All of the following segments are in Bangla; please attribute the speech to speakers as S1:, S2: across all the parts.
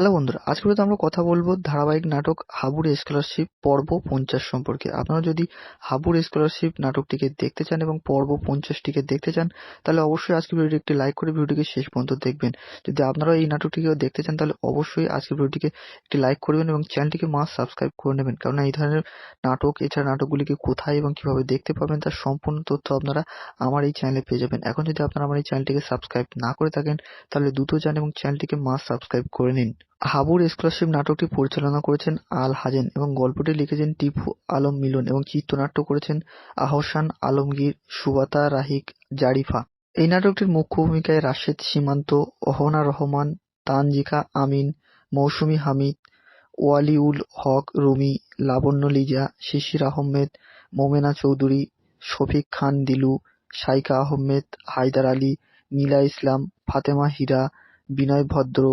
S1: হ্যালো বন্ধুরা, আজকে ভিডিওতে আমরা কথা বলবো ধারাবাহিক নাটক হাবুর স্কলারশিপ পর্ব 50 সম্পর্কে। আপনারা যদি হাবুর স্কলারশিপ নাটকটিকে দেখতে চান এবং পর্ব 50টিকে দেখতে চান, তাহলে অবশ্যই আজকে ভিডিওটি একটি লাইক করে ভিডিওটিকে শেষ পর্যন্ত দেখবেন। যদি আপনারা এই নাটকটিকেও দেখতে চান, তাহলে অবশ্যই আজকে ভিডিওটিকে একটি লাইক করবেন এবং চ্যানেলটিকে মাস্ট সাবস্ক্রাইব করে নেবেন, কারণ এই ধরনের নাটক এছাড়া নাটকগুলিকে কোথায় এবং কিভাবে দেখতে পাবেন তার সম্পূর্ণ তথ্য আপনারা আমার এই চ্যানেলে পেয়ে যাবেন। এখন যদি আপনারা আমার এই চ্যানেলটিকে সাবস্ক্রাইব না করে থাকেন, তাহলে দ্রুত যান এবং চ্যানেলটিকে মাস্ট সাবস্ক্রাইব করে নিন। হাবুর স্কলারশিপ নাটকটি পরিচালনা করেছেন আল হাজেন এবং গল্পটি লিখেছেন টিপু আলম মিলন এবং চিত্রনাট্য করেছেন আহসান আলমগীর, সুবাতা রাহিক, জারিফা। এই নাটকটির মুখ্য ভূমিকায় রাশেদ সীমান্ত, অহনা রহমান, তানজিকা আমিন, মৌসুমী হামিদ, ওয়ালিউল হক রুমি, লাবণ্য লিজা, শিশির আহমেদ, মোমেনা চৌধুরী, শফিক খান দিলু, শাইখা আহমেদ, হায়দার আলী, নীলা ইসলাম, ফাতেমা হীরা, বিনয় ভদ্র,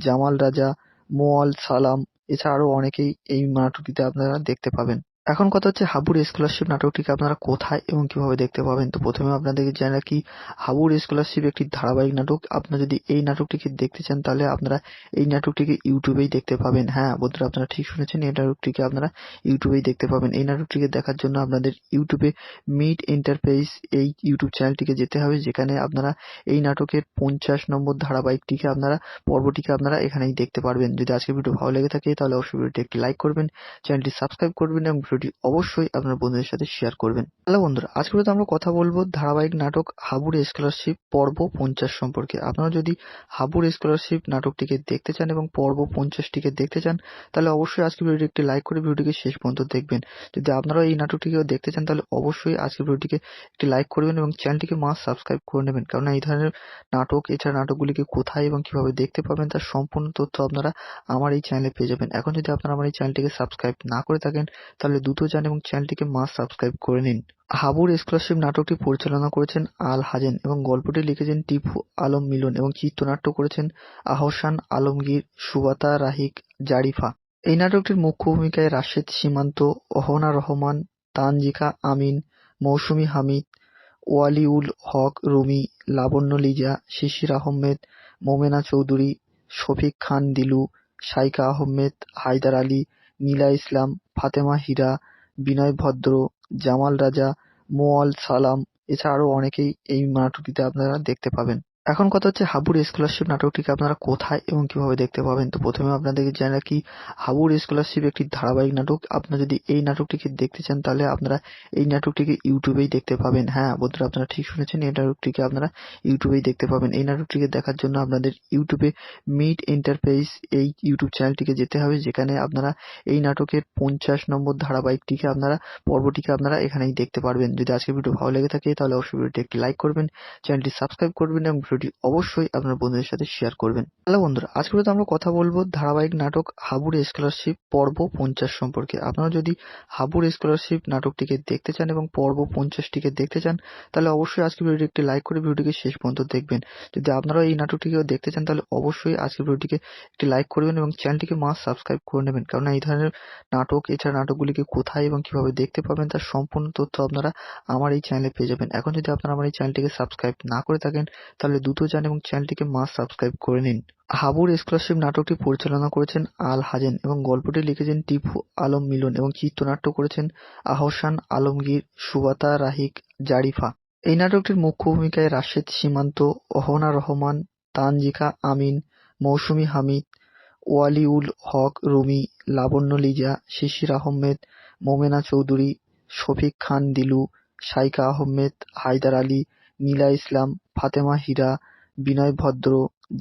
S1: জামাল রাজা, মোয়াল সালাম এছাড়া আরো অনেকেই এই নাটকটিতে আপনারা দেখতে পাবেন। এখন কথা হচ্ছে হাবুর স্কলারশিপ নাটকটিকে আপনারা কোথায় এবং কিভাবে দেখতে পাবেন। তো প্রথমে আপনাদেরকে জানাই রাখি, হাবুর স্কলারশিপ একটি ধারাবাহিক নাটক। আপনারা যদি এই নাটকটিকে দেখতে চান, তাহলে আপনারা এই নাটকটিকে ইউটিউবেই দেখতে পাবেন। হ্যাঁ বন্ধুরা, আপনারা ঠিক শুনেছেন, এই নাটকটিকে আপনারা ইউটিউবেই দেখতে পাবেন। এই নাটকটিকে দেখার জন্য আপনাদের ইউটিউবে মিড এন্টারপ্রাইজ এই ইউটিউব চ্যানেলটিকে যেতে হবে, যেখানে আপনারা এই নাটকের 50 নম্বর ধারাবাহিকটিকে পর্বটিকে আপনারা এখানেই দেখতে পারবেন। যদি আজকের ভিডিও ভালো লেগে থাকে, তাহলে অবশ্যই ভিডিওটি একটি লাইক করবেন, চ্যানেলটি সাবস্ক্রাইব করবেন এবং ভিডিওটি অবশ্যই আপনার বন্ধুদের সাথে শেয়ার করবেন। হ্যালো বন্ধুরা, আজকের ভিডিওতে আমরা কথা বলবো ধারাবাহিক নাটক হাবুর স্কলারশিপ পর্ব 50 সম্পর্কে। আপনারা যদি হাবুর স্কলারশিপ নাটকটিকে দেখতে চান এবং পর্ব 50টিকে দেখতে চান, তাহলে অবশ্যই আজকের ভিডিওটি একটি লাইক করে ভিডিওটিকে শেষ পর্যন্ত দেখবেন। যদি আপনারা এই নাটকটিকেও দেখতে চান, তাহলে অবশ্যই আজকের ভিডিওটিকে একটি লাইক করবেন এবং চ্যানেলটিকে মাস্ট সাবস্ক্রাইব করে নেবেন, কারণ এই ধরনের নাটক এছাড়া নাটকগুলিকে কোথায় এবং কিভাবে দেখতে পাবেন তার সম্পূর্ণ তথ্য আপনারা আমার এই চ্যানেলে পেয়ে যাবেন। এখন যদি আপনারা আমার এই চ্যানেলটিকে সাবস্ক্রাইব না করে থাকেন, তাহলে দ্রুত যান এবং চ্যানেলটিকে মাস্ট সাবস্ক্রাইব করে নিন। হাবুর স্কলারশিপ নাটকটি পরিচালনা করেছেন আল হাজেন এবং গল্পটি লিখেছেন টিপু আলম মিলন এবং চিত্রনাট্য করেছেন আহসান আলমগীর, সুবাতা রাহিক, জারিফা। এই নাটকটির মুখ্য ভূমিকায় রাশেদ সীমান্ত, অহনা রহমান, তানজিকা আমিন, মৌসুমী হামিদ, ওয়ালিউল হক রুমি, লাবণ্য লিজা, শিশির আহমেদ, মোমেনা চৌধুরী, শফিক খান দিলু, শাইখা আহমেদ, হায়দার আলী, নীলা ইসলাম, ফাতেমা হীরা, বিনয় ভদ্র, জামাল রাজা, মোয়াল সালাম এছাড়া আরো অনেকেই এই নাটকটিতে আপনারা দেখতে পাবেন। এখন কথা হচ্ছে হাবুর স্কলারশিপ নাটকটিকে আপনারা কোথায় এবং কিভাবে দেখতে পাবেন। তো প্রথমে আপনাদেরকে জানাই রাখি, হাবুর স্কলারশিপ একটি ধারাবাহিক নাটক। আপনারা যদি এই নাটকটিকে দেখতে চান, তাহলে আপনারা এই নাটকটিকে ইউটিউবেই দেখতে পাবেন। হ্যাঁ বন্ধুরা, আপনারা ঠিক শুনেছেন, এই নাটকটিকে আপনারা ইউটিউবেই দেখতে পাবেন। এই নাটকটিকে দেখার জন্য আপনাদের ইউটিউবে মিড এন্টারপ্রাইজ এই ইউটিউব চ্যানেলটিকে যেতে হবে, যেখানে আপনারা এই নাটকের 50 নম্বর ধারাবাহিকটিকে পর্বটিকে আপনারা এখানেই দেখতে পারবেন। যদি আজকের ভিডিও ভালো লেগে থাকে, তাহলে অবশ্যই ভিডিওটি একটি লাইক করবেন, চ্যানেলটি সাবস্ক্রাইব করবেন এবং ভিডিওটি অবশ্যই আপনার বন্ধুদের সাথে শেয়ার করবেন। হ্যালো বন্ধুরা, আজকের ভিডিওতে আমরা কথা বলবো ধারাবাহিক নাটক হাবুর স্কলারশিপ পর্ব 50 সম্পর্কে। আপনারা যদি হাবুর স্কলারশিপ নাটকটিকে দেখতে চান, এবং পর্ব 50টিকে দেখতে চান, তাহলে অবশ্যই আজকের ভিডিওটি একটি লাইক করবেন, চ্যানেলটি সাবস্ক্রাইব করবেন এবং ভিডিওটি অবশ্যই আপনার বন্ধুদের সাথে শেয়ার করবেন। হ্যালো বন্ধুরা, আজকের ভিডিওতে আমরা কথা বলবো ধারাবাহিক নাটক হাবুর স্কলারশিপ পর্ব 50 সম্পর্কে। আপনারা যদি হাবুর স্কলারশিপ নাটকটিকে দেখতে চান এবং পর্ব 50টিকে দেখতে চান, তাহলে অবশ্যই আজকের ভিডিওটি একটি লাইক করে ভিডিওটিকে শেষ পর্যন্ত দেখবেন। যদি আপনারা এই নাটকটিকেও দেখতে চান, তাহলে অবশ্যই আজকের ভিডিওটিকে একটি লাইক করবেন এবং চ্যানেলটিকে মাস্ট সাবস্ক্রাইব করে নেবেন, কারণ এই ধরনের নাটক এছাড়া নাটকগুলিকে কোথায় এবং কিভাবে দেখতে পাবেন তার সম্পূর্ণ তথ্য আপনারা আমার এই চ্যানেলে পেয়ে যাবেন। এখন যদি আপনারা আমার এই চ্যানেলটিকে সাবস্ক্রাইব না করে থাকেন, তাহলে দ্রুত যান এবং চ্যানেলটিকে মাস্ট সাবস্ক্রাইব করে নিন। হাবুর স্কলারশিপ নাটকটি পরিচালনা করেছেন আল হাজেন এবং গল্পটি লিখেছেন টিপু আলম মিলন এবং চিত্রনাট্য করেছেন আহসান আলমগীর, সুবাতা রাহিক, জারিফা। এই নাটকটির মুখ্য ভূমিকায় রাশেদ সীমান্ত, অহনা রহমান, তানজিকা আমিন, মৌসুমী হামিদ, ওয়ালিউল হক রুমি, লাবণ্য লিজা, শিশির আহমেদ, মোমেনা চৌধুরী, শফিক খান দিলু, শাইখা আহমেদ, হায়দার আলী, নীলা ইসলাম, ফাতেমা হীরা, বিনয় ভদ্র,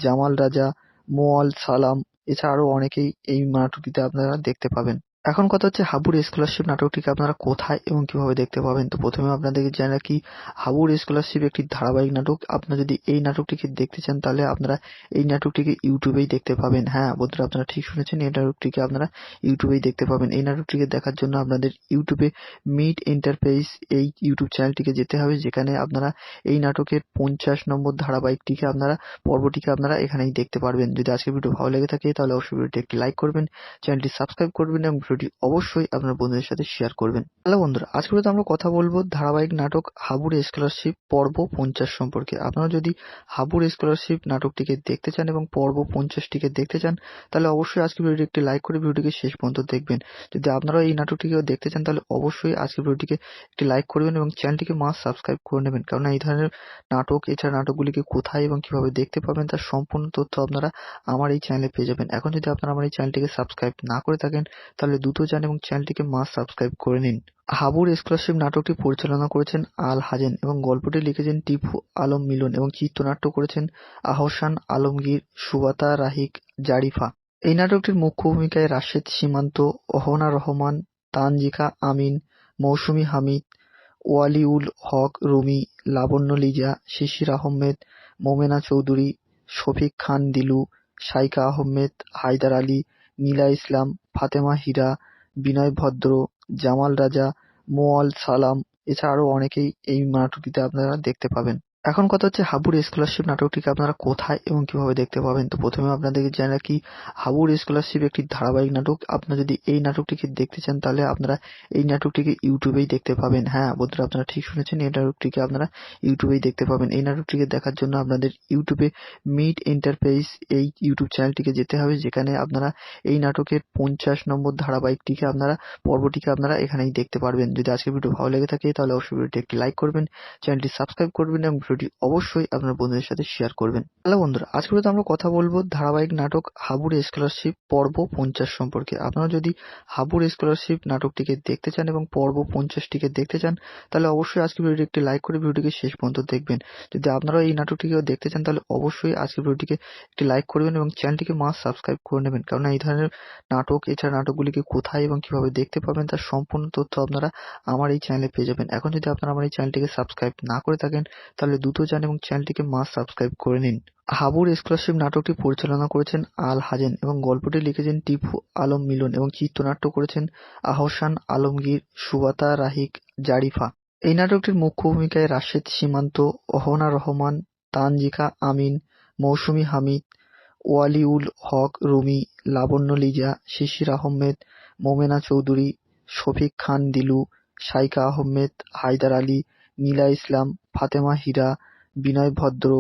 S1: জামাল রাজা, মোয়াল সালাম এছাড়া আরো অনেকেই এই নাটকটিতে আপনারা দেখতে পাবেন। এখন কথা হচ্ছে হাবুর স্কলারশিপ নাটকটিকে আপনারা কোথায় এবং কিভাবে দেখতে পাবেন। তো প্রথমে আপনাদেরকে জানাই রাখি, হাবুর স্কলারশিপ একটি ধারাবাহিক নাটক। আপনারা যদি এই নাটকটিকে দেখতে চান, তাহলে আপনারা এই নাটকটিকে ইউটিউবেই দেখতে পাবেন। হ্যাঁ বন্ধুরা, আপনারা ঠিক শুনেছেন, এই নাটকটিকে আপনারা ইউটিউবেই দেখতে পাবেন। এই নাটকটিকে দেখার জন্য আপনাদের ইউটিউবে মিড এন্টারপ্রাইজ এই ইউটিউব চ্যানেলটিকে যেতে হবে, যেখানে আপনারা এই নাটকের 50 নম্বর ধারাবাহিকটিকে পর্বটিকে আপনারা এখানেই দেখতে পারবেন। যদি আজকের ভিডিও ভালো লেগে থাকে, তাহলে অবশ্যই ভিডিওটি একটি লাইক করবেন, চ্যানেলটি সাবস্ক্রাইব করবেন এবং ভিডিওটি ভিডিওটি অবশ্যই আপনার বন্ধুদের সাথে শেয়ার করবেন। হ্যালো বন্ধুরা, আজকে ভিডিওতে আমরা কথা বলবো ধারাবাহিক নাটক হাবুর স্কলারশিপ পর্ব 50 সম্পর্কে। আপনারা যদি হাবুর স্কলারশিপ নাটকটিকে দেখতে চান এবং পর্ব 50টিকে দেখতে চান, তাহলে অবশ্যই আজকে ভিডিওটি একটি লাইক করে ভিডিওটিকে শেষ পর্যন্ত দেখবেন। যদি আপনারা এই নাটকটিকেও দেখতে চান, তাহলে অবশ্যই আজকে ভিডিওটিকে একটি লাইক করবেন এবং চ্যানেলটিকে মাস্ট সাবস্ক্রাইব করে নেবেন, কারণ এই ধরনের নাটক, এছাড়া নাটকগুলিকে কোথায় এবং কিভাবে দেখতে পাবেন তার সম্পূর্ণ তথ্য আপনারা আমার এই চ্যানেলে পেয়ে যাবেন। এখন যদি আপনারা আমার এই চ্যানেলটিকে সাবস্ক্রাইব না করে থাকেন, তাহলে দ্রুত যান এবং চ্যানেলটিকে মাস্ট সাবস্ক্রাইব করে নিন। হাবুর স্কলারশিপ নাটকটি পরিচালনা করেছেন আল হাজেন এবং গল্পটি লিখেছেন টিপু আলম মিলন এবং চিত্রনাট্য করেছেন আহসান আলমগীর, সুবাতা রাহিক, জারিফা। এই নাটকটির মুখ্য ভূমিকায় রাশেদ সীমান্ত, অহনা রহমান, তানজিকা আমিন, মৌসুমী হামিদ, ওয়ালিউল হক রুমি, লাবণ্য লিজা, শিশির আহমেদ, মোমেনা চৌধুরী, শফিক খান দিলু, শাইকা আহমেদ, হায়দার আলী, নীলা ইসলাম, ফাতেমা হীরা, বিনয় ভদ্র, জামাল রাজা, মোয়াল সালাম, এছাড়া আরো অনেকেই এই নাটকটিতে আপনারা দেখতে পাবেন। এখন কথা হচ্ছে হাবুর স্কলারশিপ নাটকটিকে আপনারা কোথায় এবং কিভাবে দেখতে পাবেন। তো প্রথমে আপনাদেরকে জানাই রাখি, হাবুর স্কলারশিপ একটি ধারাবাহিক নাটক। আপনারা যদি এই নাটকটিকে দেখতে চান, তাহলে আপনারা এই নাটকটিকে ইউটিউবেই দেখতে পাবেন। হ্যাঁ বন্ধুরা, আপনারা ঠিক শুনেছেন, এই নাটকটিকে আপনারা ইউটিউবেই দেখতে পাবেন। এই নাটকটিকে দেখার জন্য আপনাদের ইউটিউবে মিট এন্টারপ্রাইজ এই ইউটিউব চ্যানেলটিকে যেতে হবে, যেখানে আপনারা এই নাটকের 50 নম্বর ধারাবাহিকটিকে পর্বটিকে আপনারা এখানেই দেখতে পারবেন। যদি আজকের ভিডিও ভালো লেগে থাকে, তাহলে অবশ্যই ভিডিওটি একটি লাইক করবেন, চ্যানেলটি সাবস্ক্রাইব করবেন এবং ভিডিওটি অবশ্যই আপনার বন্ধুদের সাথে শেয়ার করবেন। হ্যালো বন্ধুরা, আজকে ভিডিওতে আমরা কথা বলবো ধারাবাহিক নাটক হাবুর স্কলারশিপ পর্ব 50 সম্পর্কে। আপনারা যদি হাবুর স্কলারশিপ নাটকটিকে দেখতে চান এবং পর্ব 50টিকে দেখতে চান, তাহলে অবশ্যই আজকে ভিডিওটি একটি লাইক করে ভিডিওটিকে শেষ পর্যন্ত দেখবেন। যদি আপনারা এই নাটকটিকেও দেখতে চান, তাহলে অবশ্যই আজকে ভিডিওটিকে একটি লাইক করবেন এবং চ্যানেলটিকে মাস্ট সাবস্ক্রাইব করে নেবেন, কারণ এই ধরনের নাটক, এছাড়া নাটকগুলিকে কোথায় এবং কিভাবে দেখতে পাবেন তার সম্পূর্ণ তথ্য আপনারা আমার এই চ্যানেলে পেয়ে যাবেন। এখন যদি আপনারা আমার এই চ্যানেলটিকে সাবস্ক্রাইব না করে থাকেন, তাহলে দ্রুত যান এবং চ্যানেলটিকে মাস্ট সাবস্ক্রাইব করে নিন। হাবুর স্কলারশিপ নাটকটি পরিচালনা করেছেন আল হাজেন এবং গল্পটি লিখেছেন টিপু আলম মিলন এবং চিত্রনাট্য করেছেন আহসান আলমগীর, সুবাতা রাহিক, জারিফা। এই নাটকটির মুখ্য ভূমিকায় রাশেদ সীমান্ত, অহনা রহমান, তানজিকা আমিন, মৌসুমী হামিদ, ওয়ালিউল হক রুমি, লাবণ্য লিজা, শিশির আহমেদ, মোমেনা চৌধুরী, শফিক খান দিলু, শাইকা আহমেদ, হায়দার আলী, নীলা ইসলাম, ফাতেমা হীরা, বিনয় ভদ্র,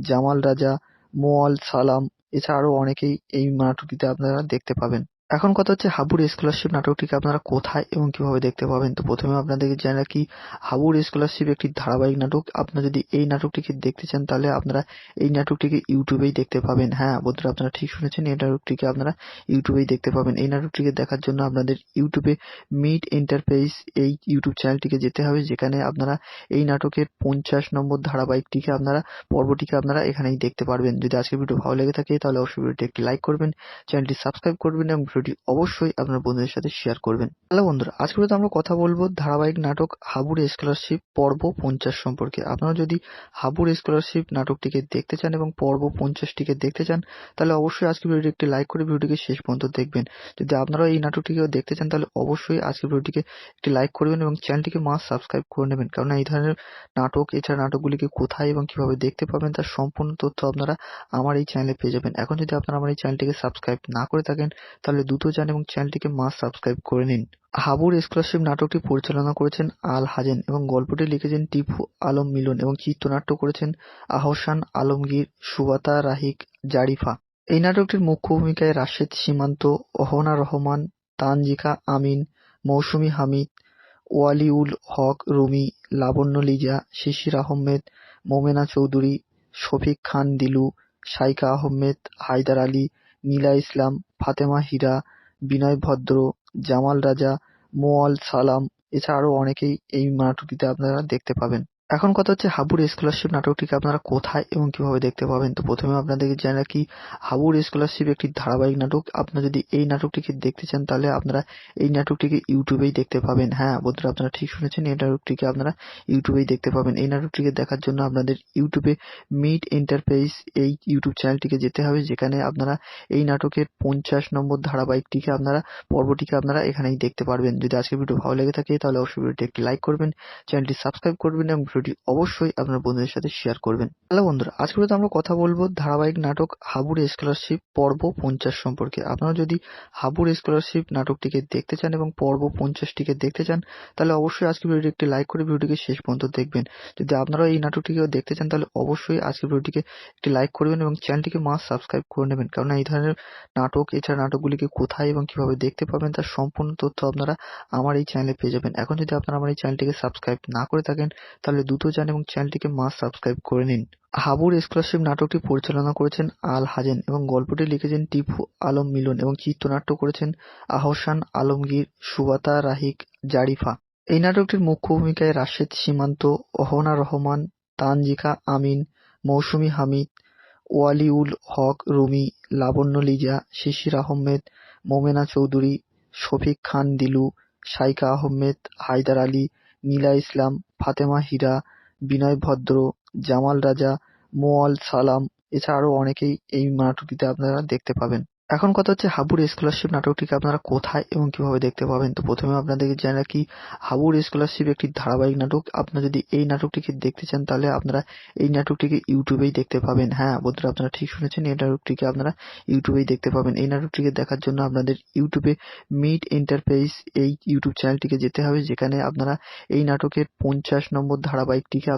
S1: জামাল রাজা, মোয়াল সালাম, এছাড়া আরো অনেকেই এই নাটকটিতে আপনারা দেখতে পাবেন। এখন কথা হচ্ছে হাবুর স্কলারশিপ নাটকটিকে আপনারা কোথায় এবং কিভাবে দেখতে পাবেন। তো প্রথমে আপনাদেরকে জানাই রাখি, হাবুর স্কলারশিপ একটি ধারাবাহিক নাটক। আপনারা যদি এই নাটকটিকে দেখতে চান, তাহলে আপনারা এই নাটকটিকে ইউটিউবেই দেখতে পাবেন। হ্যাঁ বন্ধুরা, আপনারা ঠিক শুনেছেন, এই নাটকটিকে আপনারা ইউটিউবেই দেখতে পাবেন। এই নাটকটিকে দেখার জন্য আপনাদের ইউটিউবে মিট এন্টারপ্রাইজ এই ইউটিউব চ্যানেলটিকে যেতে হবে, যেখানে আপনারা এই নাটকের 50 নম্বর ধারাবাহিকটিকে পর্বটিকে আপনারা এখানেই দেখতে পারবেন। যদি আজকের ভিডিও ভালো লেগে থাকে, তাহলে অবশ্যই ভিডিওটি একটি লাইক করবেন, চ্যানেলটি সাবস্ক্রাইব করবেন এবং ভিডিওটি অবশ্যই আপনার বন্ধুদের সাথে শেয়ার করবেন। হ্যালো বন্ধুরা, আজকে ভিডিওতে আমরা কথা বলবো ধারাবাহিক নাটক হাবুর স্কলারশিপ পর্ব 50 সম্পর্কে। আপনারা যদি হাবুর স্কলারশিপ নাটকটিকে দেখতে চান এবং পর্ব 50টিকে দেখতে চান, তাহলে অবশ্যই আজকে ভিডিওটি একটি লাইক করে ভিডিওটিকে শেষ পর্যন্ত দেখবেন। যদি আপনারা এই নাটকটিকেও দেখতে চান, তাহলে অবশ্যই আজকে ভিডিওটিকে একটি লাইক করবেন এবং চ্যানেলটিকে মাস্ট সাবস্ক্রাইব করে নেবেন, কারণ এই ধরনের নাটক, এছাড়া নাটকগুলিকে কোথায় এবং কিভাবে দেখতে পাবেন তার সম্পূর্ণ তথ্য আপনারা আমার এই চ্যানেলে পেয়ে যাবেন। এখন যদি আপনারা আমার এই চ্যানেলটিকে সাবস্ক্রাইব না করে থাকেন, তাহলে দ্রুত যান এবং চ্যানেলটিকে মাস্ট সাবস্ক্রাইব করে নিন। হাবুর স্কলারশিপ নাটকটি পরিচালনা করেছেন আল হাজেন এবং গল্পটি লিখেছেন টিপু আলম মিলন এবং চিত্রনাট্য করেছেন আহসান আলমগীর, সুবাতা রাহিক, জারিফা। এই নাটকটির মুখ্য ভূমিকায় রাশেদ সীমান্ত, অহনা রহমান, তানজিকা আমিন, মৌসুমী হামিদ, ওয়ালিউল হক রুমি, লাবণ্য লিজা, শিশির আহমেদ, মোমেনা চৌধুরী, শফিক খান দিলু, শাইকা আহমেদ, হায়দার আলী, নীলা ইসলাম, ফাতেমা হীরা, বিনয় ভদ্র, জামাল রাজা, মোয়াল সালাম, এছাড়া আরো অনেকেই এই নাটকটিতে আপনারা দেখতে পাবেন। এখন কথা হচ্ছে হাবুর স্কলারশিপ নাটকটিকে আপনারা কোথায় এবং কিভাবে দেখতে পাবেন। তো প্রথমে আপনাদেরকে জানাই রাখি, হাবুর স্কলারশিপ একটি ধারাবাহিক নাটক। আপনারা যদি এই নাটকটিকে দেখতে চান, তাহলে আপনারা এই নাটকটিকে ইউটিউবেই দেখতে পাবেন। হ্যাঁ বন্ধুরা, আপনারা ঠিক শুনেছেন, এই নাটকটিকে আপনারা ইউটিউবেই দেখতে পাবেন। এই নাটকটিকে দেখার জন্য আপনাদের ইউটিউবে মিট এন্টারপ্রাইজ এই ইউটিউব চ্যানেলটিকে যেতে হবে, যেখানে আপনারা এই নাটকের 50 নম্বর ধারাবাহিকটিকে পর্বটিকে আপনারা এখানেই দেখতে পারবেন। যদি আজকের ভিডিও ভালো লেগে থাকে, তাহলে অবশ্যই ভিডিওটি একটি লাইক করবেন, চ্যানেলটি সাবস্ক্রাইব করবেন এবং ভিডিওটি অবশ্যই আপনার বন্ধুদের সাথে শেয়ার করবেন। হ্যালো বন্ধুরা, আজকে ভিডিওতে আমরা কথা বলবো ধারাবাহিক নাটক হাবুর স্কলারশিপ পর্ব 50 সম্পর্কে। আপনারা যদি হাবুর স্কলারশিপ নাটকটিকে দেখতে চান এবং পর্ব 50টিকে দেখতে চান, তাহলে অবশ্যই আজকে ভিডিওটি একটি লাইক করে ভিডিওটিকে শেষ পর্যন্ত দেখবেন। যদি আপনারা এই নাটকটিকেও দেখতে চান, তাহলে অবশ্যই আজকে ভিডিওটিকে একটি লাইক করবেন এবং চ্যানেলটিকে মাস্ট সাবস্ক্রাইব করে নেবেন, কারণ এই ধরনের নাটক, এছাড়া নাটকগুলিকে কোথায় এবং কিভাবে দেখতে পাবেন তার সম্পূর্ণ তথ্য আপনারা আমার এই চ্যানেলে পেয়ে যাবেন। এখন যদি আপনারা আমার এই চ্যানেলটিকে সাবস্ক্রাইব না করে থাকেন, তাহলে দ্রুত যান এবং চ্যানেলটিকে মাস্ট সাবস্ক্রাইব করে নিন। হাবুর স্কলারশিপ নাটকটি পরিচালনা করেছেন আল হাজেন এবং গল্পটি লিখেছেন টিপু আলম মিলন এবং চিত্রনাট্য করেছেন আহসান আলমগীর, সুবাতা রাহিক, জারিফা। এই নাটকটির মুখ্য ভূমিকায় রাশেদ সীমান্ত, অহনা রহমান, তানজিকা আমিন, মৌসুমী হামিদ, ওয়ালিউল হক রুমি, লাবণ্য লিজা, শিশির আহমেদ, মোমেনা চৌধুরী, শফিক খান দিলু, শাইকা আহমেদ, হায়দার আলী, নীলা ইসলাম, ফাতেমা হীরা, বিনয় ভদ্র, জামাল রাজা, মোয়াল সালাম, এছাড়া আরো অনেকেই এই নাটকটিতে আপনারা দেখতে পাবেন। এখন কথা হচ্ছে হাবুর স্কলারশিপ নাটকটিকে আপনারা কোথায় এবং কিভাবে দেখতে পাবেন। তো প্রথমে আপনাদেরকে জানাই রাখি, হাবুর স্কলারশিপ একটি ধারাবাহিক নাটক। আপনারা যদি এই নাটকটিকে দেখতে চান, তাহলে আপনারা এই নাটকটিকে ইউটিউবেই দেখতে পাবেন। হ্যাঁ বন্ধুরা, আপনারা ঠিক শুনেছেন, এই নাটকটিকে আপনারা ইউটিউবেই দেখতে পাবেন। এই নাটকটিকে দেখার জন্য আপনাদের ইউটিউবে মিট এন্টারপ্রাইজ এই ইউটিউব চ্যানেলটিকে যেতে হবে, যেখানে আপনারা এই নাটকের 50 নম্বর ধারাবাহিকটিকে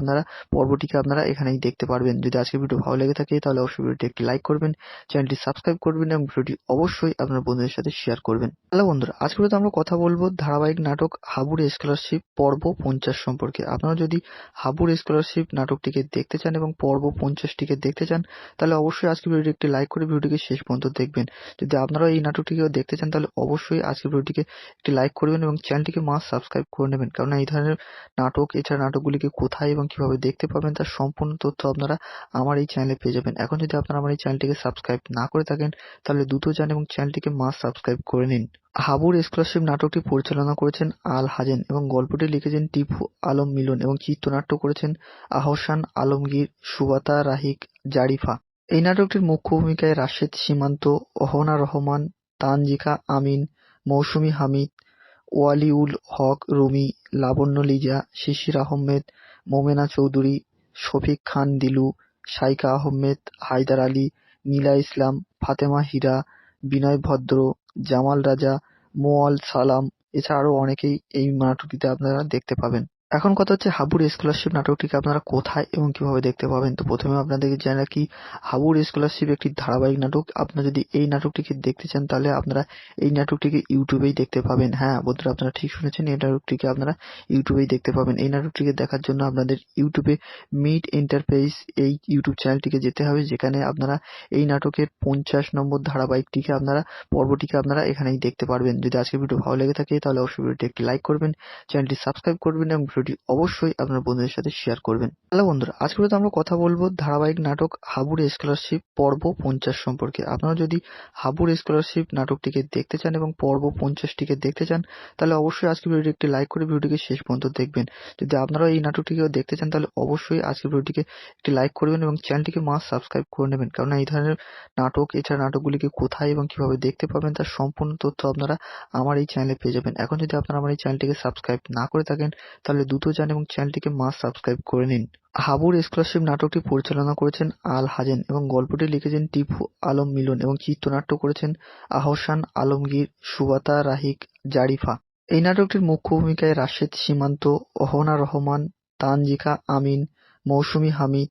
S1: পর্বটিকে আপনারা এখানেই দেখতে পারবেন। যদি আজকের ভিডিও ভালো লেগে থাকে, তাহলে অবশ্যই ভিডিওটি একটি লাইক করবেন, চ্যানেলটি সাবস্ক্রাইব করবেন এবং ভিডিওটি অবশ্যই আপনার বন্ধুদের সাথে শেয়ার করবেন। হ্যালো বন্ধুরা, আজকের ভিডিওতে আমরা কথা বলবো ধারাবাহিক নাটক হাবুর স্কলারশিপ পর্ব 50 সম্পর্কে। আপনারা যদি হাবুর স্কলারশিপ নাটকটিকে দেখতে চান এবং পর্ব 50টিকে দেখতে চান, তাহলে অবশ্যই আজকের ভিডিওটি একটি লাইক করে ভিডিওটিকে শেষ পর্যন্ত দেখবেন। যদি আপনারা এই নাটকটিকেও দেখতে চান, তাহলে অবশ্যই আজকের ভিডিওটিকে একটি লাইক করবেন এবং চ্যানেলটিকে মাস্ট সাবস্ক্রাইব করে নেবেন, কারণ এই ধরনের নাটক, এছাড়া নাটকগুলিকে কোথায় এবং কিভাবে দেখতে পাবেন তার সম্পূর্ণ তথ্য আপনারা আমার এই চ্যানেলে পেয়ে যাবেন। এখন যদি আপনারা আমার এই চ্যানেলটিকে সাবস্ক্রাইব না করে থাকেন, তাহলে দ্রুত যান এবং চ্যানেলটিকে মাস্ট সাবস্ক্রাইব করে নিন। হাবুর স্কলারশিপ নাটকটি পরিচালনা করেছেন আল হাজেন এবং গল্পটি লিখেছেন টিপু আলম মিলন এবং চিত্রনাট্য করেছেন আহসান আলমগীর, সুবাতা রাহিক, জারিফা। এই নাটকটির মুখ্য ভূমিকায় রাশেদ সীমান্ত, অহনা রহমান, তানজিকা আমিন, মৌসুমী হামিদ, ওয়ালিউল হক রুমি, লাবণ্য লিজা, শিশির আহমেদ, মোমেনা চৌধুরী, শফিক খান দিলু, শাইকা আহমেদ, হায়দার আলী, নীলা ইসলাম, ফাতেমা হীরা, বিনয় ভদ্র, জামাল রাজা, মোয়াল সালাম, এছাড়া আরো অনেকেই এই নাটকটিতে আপনারা দেখতে পাবেন। এখন কথা হচ্ছে হাবুর স্কলারশিপ নাটকটিকে আপনারা কোথায় এবং কিভাবে দেখতে পাবেন। তো প্রথমে আপনাদেরকে জানাই রাখি, হাবুর স্কলারশিপ একটি ধারাবাহিক নাটক। আপনারা যদি এই নাটকটিকে দেখতে চান, তাহলে আপনারা এই নাটকটিকে ইউটিউবেই দেখতে পাবেন। হ্যাঁ বন্ধুরা, আপনারা ঠিক শুনেছেন, এই নাটকটিকে আপনারা ইউটিউবেই দেখতে পাবেন। এই নাটকটিকে দেখার জন্য আপনাদের ইউটিউবে মিট এন্টারপ্রাইজ এই ইউটিউব চ্যানেলটিকে যেতে হবে, যেখানে আপনারা এই নাটকের 50 নম্বর ধারাবাহিকটিকে পর্বটিকে আপনারা এখানেই দেখতে পারবেন। যদি আজকের ভিডিও ভালো লেগে থাকে, তাহলে অবশ্যই ভিডিওটি একটি লাইক করবেন, চ্যানেলটি সাবস্ক্রাইব করবেন এবং ভিডিওটি অবশ্যই আপনার বন্ধুদের সাথে শেয়ার করবেন। হ্যালো বন্ধুরা, আজকের ভিডিওতে আমরা কথা বলবো ধারাবাহিক নাটক হাবুর স্কলারশিপ পর্ব 50 সম্পর্কে। আপনারা যদি হাবুর স্কলারশিপ নাটকটিকে দেখতে চান এবং পর্ব 50টিকে দেখতে চান, তাহলে অবশ্যই আজকের ভিডিওটি একটি লাইক করে ভিডিওটিকে শেষ পর্যন্ত দেখবেন। যদি আপনারা এই নাটকটিকেও দেখতে চান, তাহলে অবশ্যই আজকের ভিডিওটিকে একটি লাইক করবেন এবং চ্যানেলটিকে মাস্ট সাবস্ক্রাইব করে নেবেন, কারণ এই ধরনের নাটক, এছাড়া নাটকগুলিকে কোথায় এবং কিভাবে দেখতে পাবেন তার সম্পূর্ণ তথ্য আপনারা আমার এই চ্যানেলে পেয়ে যাবেন। এখন যদি আপনারা আমার এই চ্যানেলটিকে সাবস্ক্রাইব না করে থাকেন, তাহলে দ্রুত যান এবং চ্যানেলটিকে মাস্ট সাবস্ক্রাইব করে নিন। হাবুর স্কলারশিপ নাটকটি পরিচালনা করেছেন আল হাজেন এবং গল্পটি লিখেছেন টিপু আলম মিলন এবং চিত্রনাট্য করেছেন আহসান আলমগীর, সুবাতা রাহিক, জারিফা। এই নাটকটির মুখ্য ভূমিকায় রাশেদ সীমান্ত, অহনা রহমান, তানজিকা আমিন, মৌসুমী হামিদ,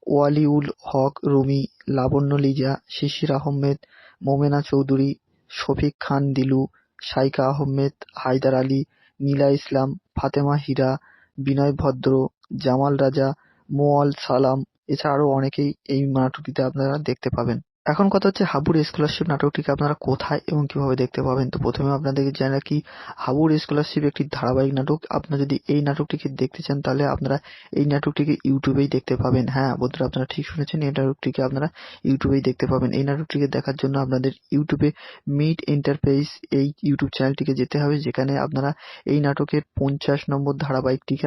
S1: ওয়ালিউল হক রুমি, লাবণ্য লিজা, শিশির আহমেদ, মোমেনা চৌধুরী, শফিক খান দিলু, শাইকা আহমেদ, হায়দার আলী, নীলা ইসলাম, ফাতেমা হীরা, বিনয় ভদ্র, জামাল রাজা, মোয়াল সালাম, এছাড়া আরো অনেকেই এই নাটকটিতে আপনারা দেখতে পাবেন। এখন কথা হচ্ছে হাবুর স্কলারশিপ নাটকটিকে আপনারা কোথায় এবং কিভাবে দেখতে পাবেন। তো প্রথমে আপনাদেরকে জানাই রাখি, হাবুর স্কলারশিপ একটি ধারাবাহিক নাটক। আপনারা যদি এই নাটকটিকে দেখতে চান, তাহলে আপনারা এই নাটকটিকে ইউটিউবেই দেখতে পাবেন। হ্যাঁ বন্ধুরা, আপনারা ঠিক শুনেছেন, এই নাটকটিকে আপনারা ইউটিউবেই দেখতে পাবেন। এই নাটকটিকে দেখার জন্য আপনাদের ইউটিউবে মিট এন্টারপ্রাইজ এই ইউটিউব চ্যানেলটিকে যেতে হবে, যেখানে আপনারা এই নাটকের 50 নম্বর ধারাবাহিকটিকে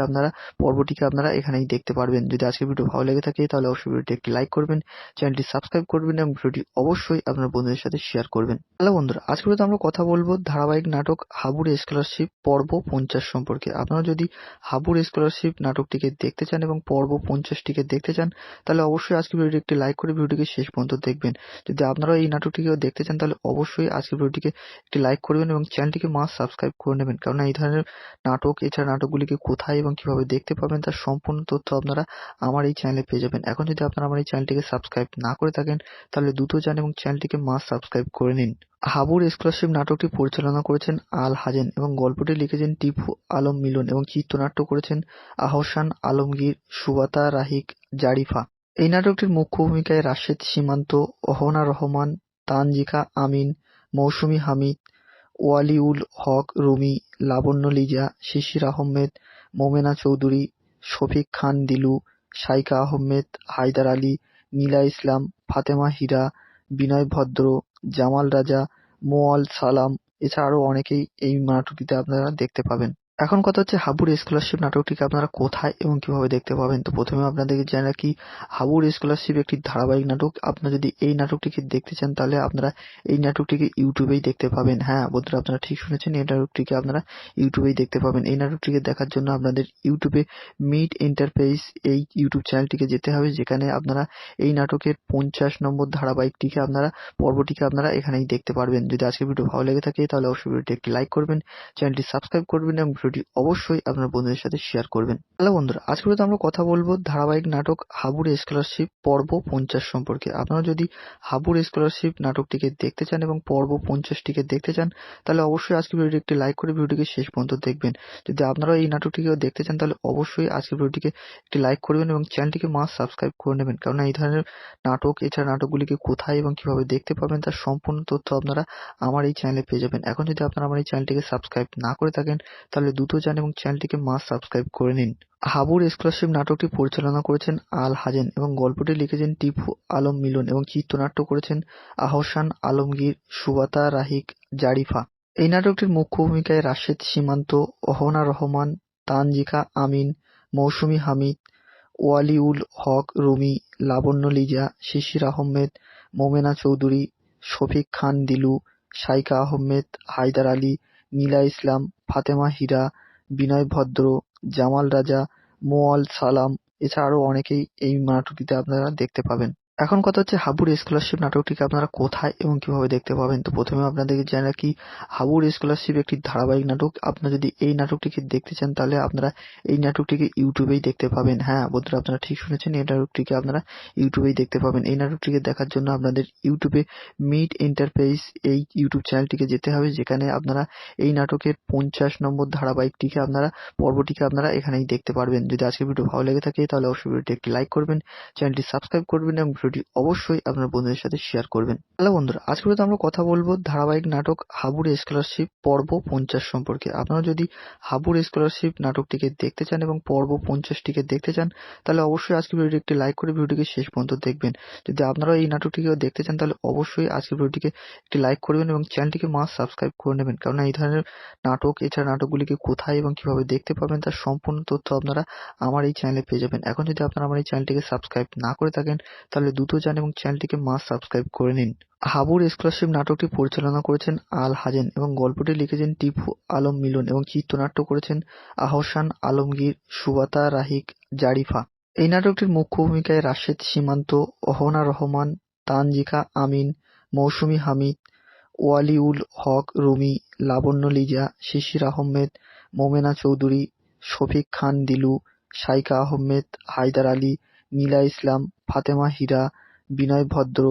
S1: পর্বটিকে আপনারা এখানেই দেখতে পারবেন। যদি আজকের ভিডিও ভালো লেগে থাকে, তাহলে অবশ্যই ভিডিওটি একটি লাইক করবেন, চ্যানেলটি সাবস্ক্রাইব করবেন এবং ভিডিওটি অবশ্যই আপনার বন্ধুদের সাথে শেয়ার করবেন। হ্যালো বন্ধুরা, আজকের ভিডিওতে আমরা কথা বলবো ধারাবাহিক নাটক হাবুর স্কলারশিপ পর্ব 50 সম্পর্কে। আপনারা যদি হাবুর স্কলারশিপ নাটকটিকে দেখতে চান এবং পর্ব 50টিকে দেখতে চান, তাহলে অবশ্যই আজকের ভিডিওটি একটি লাইক করে ভিডিওটিকে শেষ পর্যন্ত দেখবেন। যদি আপনারা এই নাটকটিকেও দেখতে চান, তাহলে অবশ্যই আজকের ভিডিওটিকে একটি লাইক করবেন এবং চ্যানেলটিকে মাস্ট সাবস্ক্রাইব করে নেবেন, কারণ এই ধরনের নাটক, এছাড়া নাটকগুলিকে কোথায় এবং কিভাবে দেখতে পাবেন তার সম্পূর্ণ তথ্য আপনারা আমার এই চ্যানেলে পেয়ে যাবেন। এখন যদি আপনারা আমার এই চ্যানেলটিকে সাবস্ক্রাইব না করে থাকেন, তাহলে দ্রুত যান এবং চ্যানেলটিকে মাস্ট সাবস্ক্রাইব করে নিন। হাবুর স্কলারশিপ নাটকটি পরিচালনা করেছেন আল হাজেন এবং গল্পটি লিখেছেন টিপু আলম মিলন এবং চিত্রনাট্য করেছেন আহসান আলমগীর, সুবাতা রাহিক, জারিফা। এই নাটকটির মুখ্য ভূমিকায় রাশেদ সীমান্ত, অহনা রহমান, তানজিকা আমিন, মৌসুমী হামিদ, ওয়ালিউল হক রুমি, লাবণ্য লিজা, শিশির আহমেদ, মোমেনা চৌধুরী, শফিক খান দিলু, শাইকা আহমেদ, হায়দার আলী, নীলা ইসলাম, ফাতেমা হীরা, বিনয় ভদ্র, জামাল রাজা, মোয়াল সালাম, এছাড়া আরো অনেকেই এই নাটকটিতে আপনারা দেখতে পাবেন। এখন কথা হচ্ছে হাবুর স্কলারশিপ নাটকটিকে আপনারা কোথায় এবং কিভাবে দেখতে পাবেন। তো প্রথমে আপনাদেরকে জানিয়ে রাখি, হাবুর স্কলারশিপ একটি ধারাবাহিক নাটক। আপনারা যদি এই নাটকটিকে দেখতে চান, তাহলে আপনারা এই নাটকটিকে ইউটিউবেই দেখতে পাবেন। হ্যাঁ বন্ধুরা, আপনারা ঠিক শুনেছেন, এই নাটকটিকে আপনারা ইউটিউবেই দেখতে পাবেন। এই নাটকটিকে দেখার জন্য আপনাদের ইউটিউবে মিট এন্টারপ্রাইজ এই ইউটিউব চ্যানেলটিকে যেতে হবে, যেখানে আপনারা এই নাটকের 50 নম্বর ধারাবাহিকটিকে পর্বটিকে আপনারা এখানেই দেখতে পারবেন। যদি আজকের ভিডিও ভালো লেগে থাকে, তাহলে অবশ্যই ভিডিওটি একটি লাইক করবেন, চ্যানেলটি সাবস্ক্রাইব করবেন এবং ভিডিওটি অবশ্যই আপনার বন্ধুদের সাথে শেয়ার করবেন। হ্যালো বন্ধুরা, আজকের ভিডিওতে আমরা কথা বলবো ধারাবাহিক নাটক হাবুর স্কলারশিপ পর্ব 50 সম্পর্কে। আপনারা যদি হাবুর স্কলারশিপ নাটকটিকে দেখতে চান এবং পর্ব 50টিকে দেখতে চান, তাহলে অবশ্যই আজকের ভিডিওটি একটি লাইক করে ভিডিওটিকে শেষ পর্যন্ত দেখবেন। যদি আপনারা এই নাটকটিকেও দেখতে চান, তাহলে অবশ্যই আজকের ভিডিওটিকে একটি লাইক করবেন এবং চ্যানেলটিকে মাস্ট সাবস্ক্রাইব করে নেবেন, কারণ এই ধরনের নাটক, এছাড়া নাটকগুলিকে কোথায় এবং কিভাবে দেখতে পাবেন তার সম্পূর্ণ তথ্য আপনারা আমার এই চ্যানেলে পেয়ে যাবেন। এখন যদি আপনারা আমার এই চ্যানেলটিকে সাবস্ক্রাইব না করে থাকেন, তাহলে দ্রুত যান এবং চ্যানেলটিকে মাস্ট সাবস্ক্রাইব করে নিন। হাবুর স্কলারশিপ নাটকটি পরিচালনা করেছেন আল হাজেন এবং গল্পটি লিখেছেন টিপু আলম মিলন এবং চিত্রনাট্য করেছেন আহসান আলমগীর, সুবাতা রাহিক, জারিফা। এই নাটকটির মুখ্য ভূমিকায় রাশেদ সীমান্ত, অহনা রহমান, তানজিকা আমিন, মৌসুমী হামিদ, ওয়ালিউল হক রুমি, লাবণ্য লিজা, শিশির আহমেদ, মোমেনা চৌধুরী, শফিক খান দিলু, শাইকা আহমেদ, হায়দার আলী, নীলা ইসলাম, ফাতেমা হীরা, বিনয় ভদ্র, জামাল রাজা, মোয়াল সালাম, এছাড়া আরো অনেকেই এই নাটকটিতে আপনারা দেখতে পাবেন। এখন কথা হচ্ছে হাবুর স্কলারশিপ নাটকটিকে আপনারা কোথায় এবং কিভাবে দেখতে পাবেন। তো প্রথমে আপনাদেরকে জানিয়ে রাখি, হাবুর স্কলারশিপ একটি ধারাবাহিক নাটক। আপনারা যদি এই নাটকটিকে দেখতে চান, তাহলে আপনারা এই নাটকটিকে ইউটিউবেই দেখতে পাবেন। হ্যাঁ বন্ধুরা, আপনারা ঠিক শুনেছেন, এই নাটকটিকে আপনারা ইউটিউবেই দেখতে পাবেন। এই নাটকটিকে দেখার জন্য আপনাদের ইউটিউবে মিট এন্টারপ্রাইজ এই ইউটিউব চ্যানেলটিকে যেতে হবে, যেখানে আপনারা এই নাটকের 50 নম্বর ধারাবাহিকটিকে পর্বটিকে আপনারা এখানেই দেখতে পারবেন। যদি আজকের ভিডিও ভালো লেগে থাকে, তাহলে অবশ্যই ভিডিওটি একটি লাইক করবেন, চ্যানেলটি সাবস্ক্রাইব করবেন এবং ভিডিওটি অবশ্যই আপনার বন্ধুদের সাথে শেয়ার করবেন। হ্যালো বন্ধুরা, আজকের ভিডিওতে আমরা কথা বলবো ধারাবাহিক নাটক হাবুর স্কলারশিপ পর্ব 50 সম্পর্কে। আপনারা যদি হাবুর স্কলারশিপ নাটকটিকে দেখতে চান এবং পর্ব 50টিকে দেখতে চান, তাহলে অবশ্যই আজকের ভিডিওটি একটি লাইক করে ভিডিওটিকে শেষ পর্যন্ত দেখবেন। যদি আপনারা এই নাটকটিকেও দেখতে চান, তাহলে অবশ্যই আজকের ভিডিওটিকে একটি লাইক করবেন এবং চ্যানেলটিকে মাস্ট সাবস্ক্রাইব করে নেবেন, কারণ এই ধরনের নাটক, এছাড়া নাটকগুলিকে কোথায় এবং কিভাবে দেখতে পাবেন তার সম্পূর্ণ তথ্য আপনারা আমার এই চ্যানেলে পেয়ে যাবেন। এখন যদি আপনারা আমার এই চ্যানেলটিকে সাবস্ক্রাইব না করে থাকেন, তাহলে দ্রুত যান এবং চ্যানেলটিকে মাস্ট সাবস্ক্রাইব করে নিন। হাবুর স্কলারশিপ নাটকটি পরিচালনা করেছেন আল হাজেন এবং গল্পটি লিখেছেন টিপু আলম মিলন এবং চিত্রনাট্য করেছেন আহসান আলমগীর, সুবাতা রাহিক, জারিফা। এই নাটকটির মুখ্য ভূমিকায় রাশেদ সীমান্ত, অহনা রহমান, তানজিকা আমিন, মৌসুমী হামিদ, ওয়ালিউল হক রুমি, লাবণ্য লিজা, শিশির আহমেদ, মোমেনা চৌধুরী, শফিক খান দিলু, শাইকা আহমেদ, হায়দার আলী, নীলা ইসলাম, ফাতেমা হীরা, বিনয় ভদ্র,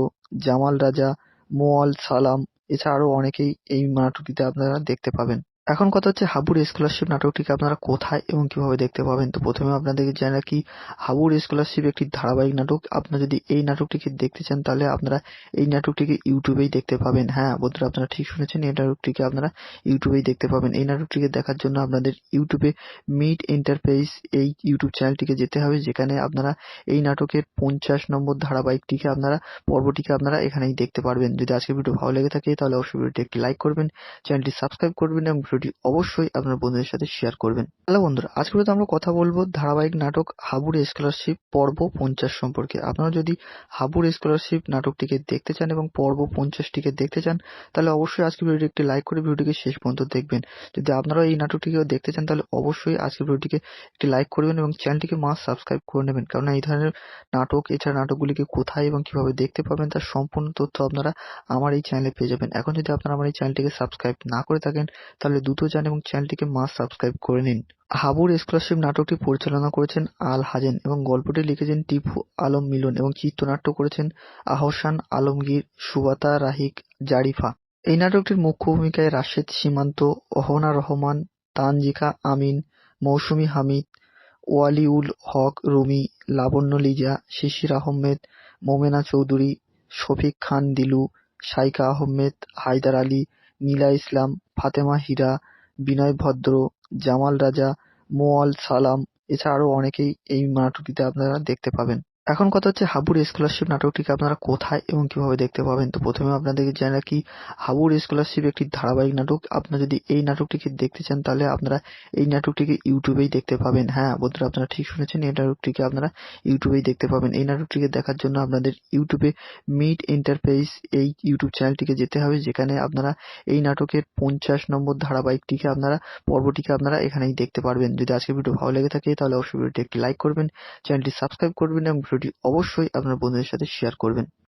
S1: জামাল রাজা, মোয়াল সালাম, এছাড়া আরো অনেকেই এই নাটকটিতে আপনারা দেখতে পাবেন। এখন কথা হচ্ছে হাবুর স্কলারশিপ নাটকটিকে আপনারা কোথায় এবং কিভাবে দেখতে পাবেন। তো প্রথমে আপনাদেরকে জানিয়ে রাখি, হাবুর স্কলারশিপ একটি ধারাবাহিক নাটক। আপনারা যদি এই নাটকটিকে দেখতে চান, তাহলে আপনারা এই নাটকটিকে ইউটিউবেই দেখতে পাবেন। হ্যাঁ বন্ধুরা, আপনারা ঠিক শুনেছেন, এই নাটকটিকে আপনারা ইউটিউবেই দেখতে পাবেন। এই নাটকটিকে দেখার জন্য আপনাদের ইউটিউবে মিট এন্টারপ্রাইজ এই ইউটিউব চ্যানেলটিকে যেতে হবে, যেখানে আপনারা এই নাটকের 50 নম্বর ধারাবাহিকটিকে পর্বটিকে আপনারা এখানেই দেখতে পারবেন। যদি আজকের ভিডিও ভালো লেগে থাকে, তাহলে অবশ্যই ভিডিওটি একটি লাইক করবেন, চ্যানেলটি সাবস্ক্রাইব করবেন এবং ভিডিওটি অবশ্যই আপনার বন্ধুদের সাথে শেয়ার করবেন। হ্যালো বন্ধুরা, আজকের ভিডিওতে আমরা কথা বলবো ধারাবাহিক নাটক হাবুর স্কলারশিপ পর্ব 50 সম্পর্কে। আপনারা যদি হাবুর স্কলারশিপ নাটকটিকে দেখতে চান এবং পর্ব 50টিকে দেখতে চান, তাহলে অবশ্যই আজকের ভিডিওটি একটি লাইক করে ভিডিওটিকে শেষ পর্যন্ত দেখবেন। যদি আপনারা এই নাটকটিকেও দেখতে চান, তাহলে অবশ্যই আজকের ভিডিওটিকে একটি লাইক করবেন এবং চ্যানেলটিকে মাস্ট সাবস্ক্রাইব করে নেবেন, কারণ এই ধরনের নাটক, এছাড়া নাটকগুলিকে কোথায় এবং কিভাবে দেখতে পাবেন তার সম্পূর্ণ তথ্য আপনারা আমার এই চ্যানেলে পেয়ে যাবেন। এখন যদি আপনারা আমার এই চ্যানেলটিকে সাবস্ক্রাইব না করে থাকেন, তাহলে দ্রুত যান এবং চ্যানেলটিকে মাস্ট সাবস্ক্রাইব করে নিন। হাবুর স্কলারশিপ নাটকটি পরিচালনা করেছেন আল হাজেন এবং গল্পটি লিখেছেন টিপু আলম মিলন এবং চিত্রনাট্য করেছেন আহসান আলমগীর, সুবাতা রাহিক, জারিফা। এই নাটকটির মুখ্য ভূমিকায় রাশেদ সীমান্ত, অহনা রহমান, তানজিকা আমিন, মৌসুমী হামিদ, ওয়ালিউল হক রুমি, লাবণ্য লিজা, শিশির আহমেদ, মোমেনা চৌধুরী, শফিক খান দিলু, শাইখা আহমেদ, হায়দার আলী, নীলা ইসলাম, ফাতেমা হীরা, বিনয় ভদ্র, জামাল রাজা, মোয়াল সালাম, এছাড়া আরো অনেকেই এই নাটকটিতে আপনারা দেখতে পাবেন। এখন কথা হচ্ছে হাবুর স্কলারশিপ নাটকটিকে আপনারা কোথায় এবং কিভাবে দেখতে পাবেন। তো প্রথমে আপনাদেরকে জানিয়ে রাখি, হাবুর স্কলারশিপ একটি ধারাবাহিক নাটক। আপনারা যদি এই নাটকটিকে দেখতে চান, তাহলে আপনারা এই নাটকটিকে ইউটিউবেই দেখতে পাবেন। হ্যাঁ বন্ধুরা, আপনারা ঠিক শুনেছেন, এই নাটকটিকে আপনারা ইউটিউবেই দেখতে পাবেন। এই নাটকটিকে দেখার জন্য আপনাদের ইউটিউবে মিট এন্টারপ্রাইজ এই ইউটিউব চ্যানেলটিকে যেতে হবে, যেখানে আপনারা এই নাটকের 50 নম্বর ধারাবাহিকটিকে পর্বটিকে আপনারা এখানেই দেখতে পারবেন। যদি আজকের ভিডিও ভালো লেগে থাকে, তাহলে অবশ্যই ভিডিওটি একটি লাইক করবেন, চ্যানেলটি সাবস্ক্রাইব করবেন এবং ভিডিওটি অবশ্যই আপনার বন্ধুদের সাথে শেয়ার করবেন।